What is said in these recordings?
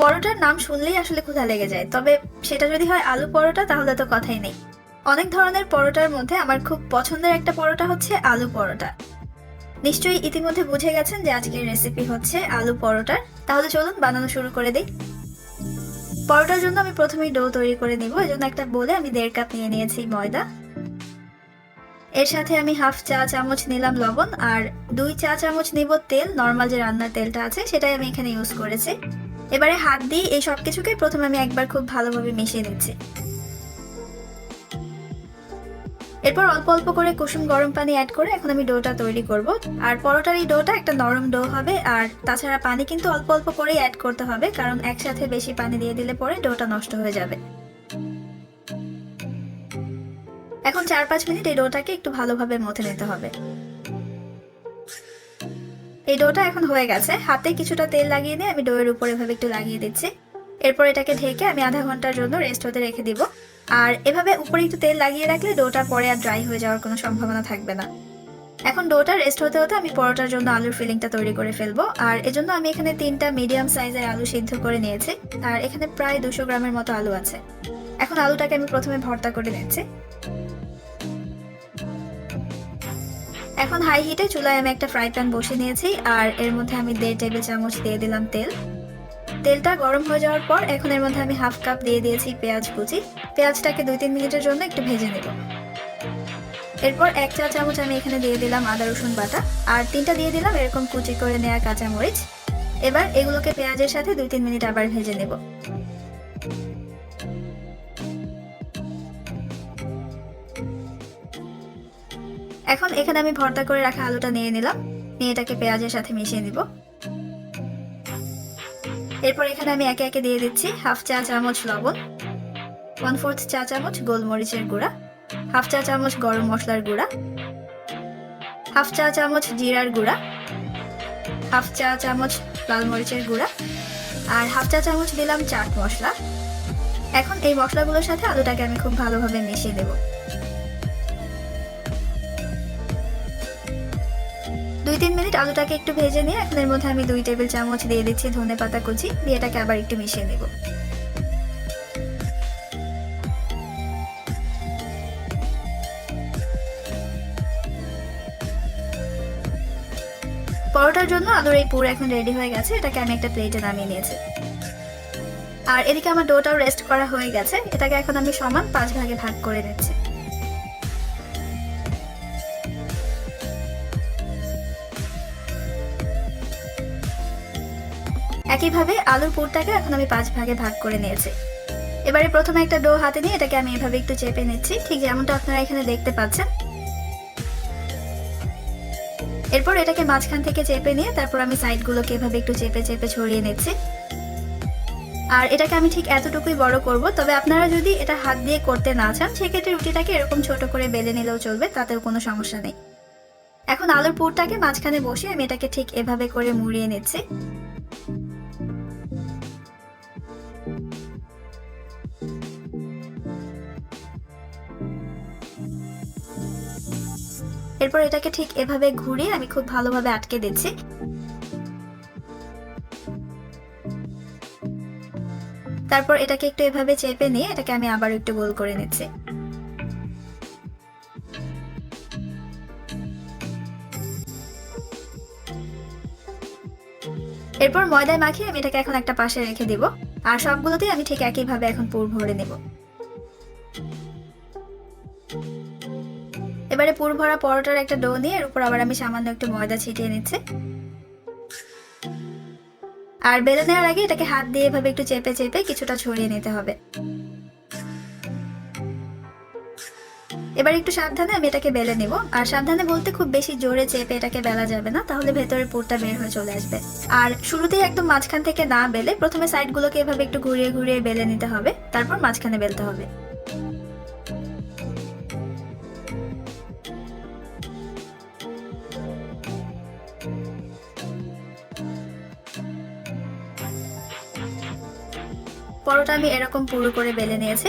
পরোটার নাম শুনলেই আসলে ক্ষুধা লেগে যায়, তবে সেটা যদি হয় আলু পরোটা তাহলে তো কথাই নেই। অনেক ধরনের পরোটার মধ্যে আমার খুব পছন্দের একটা পরোটা হচ্ছে আলু পরোটা। নিশ্চয়ই ইতিমধ্যে বুঝে গেছেন যে আজকের রেসিপি হচ্ছে আলু পরোটার। তাহলে চলুন বানানো শুরু করে দিই। পরোটার জন্য আমি প্রথমেই ডো তৈরি করে নিব। এজন্য একটা বোলে আমি 1.5 কাপ নিয়ে নিয়েছি ময়দা। এর সাথে আমি হাফ চা চামচ নিলাম লবণ, আর 2 চা চামচ নিব তেল। নর্মাল যে রান্নার তেলটা আছে সেটাই আমি এখানে ইউজ করেছি। এবারে হাত দিয়ে এই সব কিছুকে প্রথমে আমি একবার খুব ভালোভাবে মিশিয়ে নিচ্ছি। এরপর অল্প অল্প করে কুসুম গরম পানি অ্যাড করে এখন আমি ডোটা তৈরি করব। আর পরোটার এই ডোটা একটা নরম ডো হবে, আর তাছাড়া পানি কিন্তু অল্প অল্প করেই অ্যাড করতে হবে, কারণ একসাথে বেশি পানি দিয়ে দিলে পরে ডোটা নষ্ট হয়ে যাবে। এখন 4-5 মিনিট এই ডোটাকে একটু ভালোভাবে মথে নিতে হবে। এই ডোটা এখন হয়ে গেছে। হাতে কিছুটা তেল লাগিয়ে নিয়ে আমি ডোয়ের উপর এভাবে একটু লাগিয়ে দিচ্ছি। এরপর এটাকে ঢেকে আমি আধা ঘন্টার জন্য রেস্ট হতে রেখে দিব। আর এভাবে উপরে একটু তেল লাগিয়ে রাখলে ডোটা পরে আর ড্রাই হয়ে যাওয়ার কোনো সম্ভাবনা থাকবে না। এখন ডোটা রেস্ট হতে হতে আমি পরোটার জন্য আলুর ফিলিংটা তৈরি করে ফেলবো। আর এজন্য আমি এখানে 3টা মিডিয়াম সাইজের আলু সিদ্ধ করে নিয়েছি। আর এখানে প্রায় 200 গ্রামের মতো আলু আছে। এখন আলুটাকে আমি প্রথমে ভর্তা করে নিচ্ছি। এখন হাই হিটে চুলায় আমি একটা ফ্রাই প্যান বসিয়ে নিয়েছি, আর এর মধ্যে আমি 1.5 টেবিল চামচ দিয়ে দিলাম তেল। তেলটা গরম হয়ে যাওয়ার পর এখন এর মধ্যে আমি হাফ কাপ দিয়ে দিয়েছি পেঁয়াজ কুচি। পেঁয়াজটাকে 2-3 মিনিটের জন্য একটু ভেজে নেব। এরপর 1 চা চামচ আমি এখানে দিয়ে দিলাম আদা রসুন বাটা, আর 3টা দিয়ে দিলাম এরকম কুচি করে নেওয়া কাঁচামরিচ। এবার এগুলোকে পেঁয়াজের সাথে 2-3 মিনিট আবার ভেজে নেব। এখন এখানে আমি ভর্তা করে রাখা আলুটা নিয়ে নিলাম, নিয়ে এটাকে পেঁয়াজের সাথে মিশিয়ে নিব। এরপর এখানে আমি একে একে দিয়ে দিচ্ছি হাফ চা চামচ লবণ, 1/4 চা চামচ গোলমরিচের গুঁড়া, হাফ চা চামচ গরম মশলার গুঁড়া, হাফ চা চামচ জিরার গুঁড়া, হাফ চা চামচ লাল মরিচের গুঁড়া, আর হাফ চা চামচ দিলাম চাট মশলা। এখন এই মশলাগুলোর সাথে আলুটাকে আমি খুব ভালোভাবে মিশিয়ে দেব। 2-3 মিনিট আলুটাকে একটু ভেজে নিয়ে এখন এর মধ্যে আমি 2 টেবিল চামচ দিয়ে দিচ্ছি ধনেপাতা কুচি, দিয়ে এটাকে আবার একটু মিশিয়ে নেব। পরোটার জন্য আলুর এই পুর এখন রেডি হয়ে গেছে। এটাকে আমি একটা প্লেটে নামিয়ে নিয়েছি। আর এদিকে আমার ডোটাও রেস্ট করা হয়ে গেছে। এটাকে এখন আমি সমান 5 ভাগে ভাগ করে নিচ্ছি। একইভাবে আলুর পুরটাকে এখন আমি 5 ভাগে ভাগ করে নিয়েছি। এবারে প্রথমে একটা ডো হাতে নিয়ে এটাকে আমি এভাবে একটু চেপে নিচ্ছি, ঠিক যেমনটা আপনারা এখানে দেখতে পাচ্ছেন। এরপর এটাকে মাঝখান থেকে চেপে নিয়ে তারপর আমি সাইডগুলোকে এভাবে একটু চেপে চেপে ছড়িয়ে নিচ্ছি। আর এটাকে আমি ঠিক এতটুকুই বড় করব, তবে আপনারা যদি এটা হাত দিয়ে করতে না চান সেক্ষেত্রে রুটিটাকে এরকম ছোট করে বেলে নিলেও চলবে, তাতেও কোনো সমস্যা নেই। এখন আলুর পুরটাকে মাঝখানে বসিয়ে আমি এটাকে ঠিক এভাবে করে মুড়িয়ে নিচ্ছি। এরপর এটাকে ঠিক এভাবে ঘুরিয়ে আমি খুব ভালোভাবে আটকে দিচ্ছি। তারপর এটাকে একটু এভাবে চেপে নিয়ে এটাকে আমি আবার একটু গোল করে নিচ্ছি। এরপর ময়দায় মাখিয়ে আমি এটাকে এখন একটা পাশে রেখে দিব। আর সবগুলোতেই আমি ঠিক একইভাবে এখন পুর ভরে নেব। এবারে পুর ভরা পরোটার একটা ডো নিয়ে এর উপর আবার আমি সামান্য একটু ময়দা ছিটিয়ে নিচ্ছি। আর বেলে নেওয়ার আগে এটাকে হাত দিয়ে এভাবে একটু চেপে চেপে কিছুটা ছড়িয়ে নিতে হবে। এবার একটু সাবধানে আমি এটাকে বেলে নিব। আর সাবধানে বলতে খুব বেশি জোরে চেপে এটাকে বেলা যাবে না, তাহলে ভেতরের পুরটা বের হয়ে চলে আসবে। আর শুরুতেই একদম মাঝখান থেকে না বেলে প্রথমে সাইডগুলোকে এভাবে একটু ঘুরিয়ে ঘুরিয়ে বেলে নিতে হবে, তারপর মাঝখানে বেলতে হবে। পরোটা আমি এরকম পুরো করে বেলে নিয়েছি।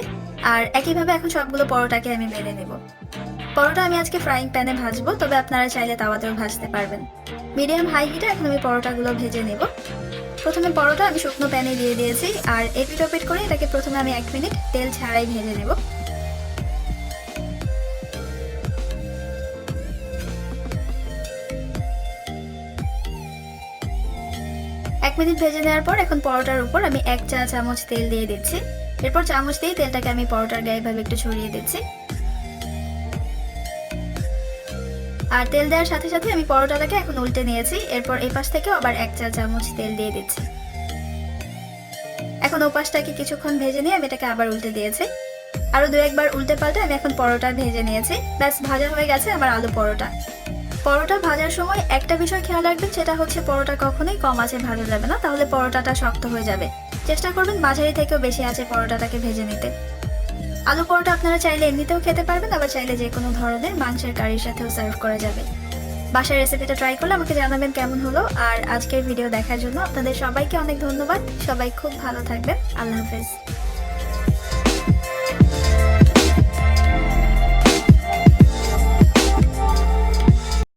আর একইভাবে এখন সবগুলো পরোটাকে আমি বেলে নেব। পরোটা আমি আজকে ফ্রাইং প্যানে ভাজবো, তবে আপনারা চাইলে তাওয়াতেও ভাজতে পারবেন। মিডিয়াম হাই হিটে এখন আমি পরোটাগুলো ভেজে নেব। প্রথমে পরোটা আমি শুকনো প্যানে দিয়ে দিয়েছি, আর এপিট ওপিট করে এটাকে প্রথমে আমি 1 মিনিট তেল ছাড়াই ভেজে নেব। এক মিনিট ভেজে নেওয়ার পর এখন পরোটার উপর আমি 1 চা চামচ তেল দিয়ে দিচ্ছি। এরপর চামচ দিয়ে তেলটাকে আমি পরোটার গায়ে ভাবে একটু ছড়িয়ে দিচ্ছি। আর তেল দেওয়ার সাথে সাথে আমি পরোটাটাকে এখন উল্টে নিয়েছি। এরপর এই পাশ থেকে আবার 1 চা চামচ তেল দিয়ে দিচ্ছি। এখন ওপাশটাকে কিছুক্ষণ ভেজে নিয়ে আমি এটাকে আবার উল্টে দিয়েছি। আরো 2-1 বার উল্টে পাল্টে আমি এখন পরোটা ভেজে নিয়েছি। ব্যাস, ভাজা হয়ে গেছে আমার আলু পরোটা। পরোটা ভাজার সময় একটা বিষয় খেয়াল রাখবেন, সেটা হচ্ছে পরোটা কখনোই কম আঁচে ভাজা যাবে না, তাহলে পরোটাটা শক্ত হয়ে যাবে। চেষ্টা করবেন মাঝারি থেকেও বেশি আঁচে পরোটাটাকে ভেজে নিতে। আলু পরোটা আপনারা চাইলে এমনিতেও খেতে পারবেন, আবার চাইলে যে কোনো ধরনের মাংসের কারির সাথেও সার্ভ করা যাবে। বাসার রেসিপিটা ট্রাই করলে আমাকে জানাবেন কেমন হলো। আর আজকের ভিডিও দেখার জন্য আপনাদের সবাইকে অনেক ধন্যবাদ। সবাই খুব ভালো থাকবেন। আল্লাহ হাফেজ।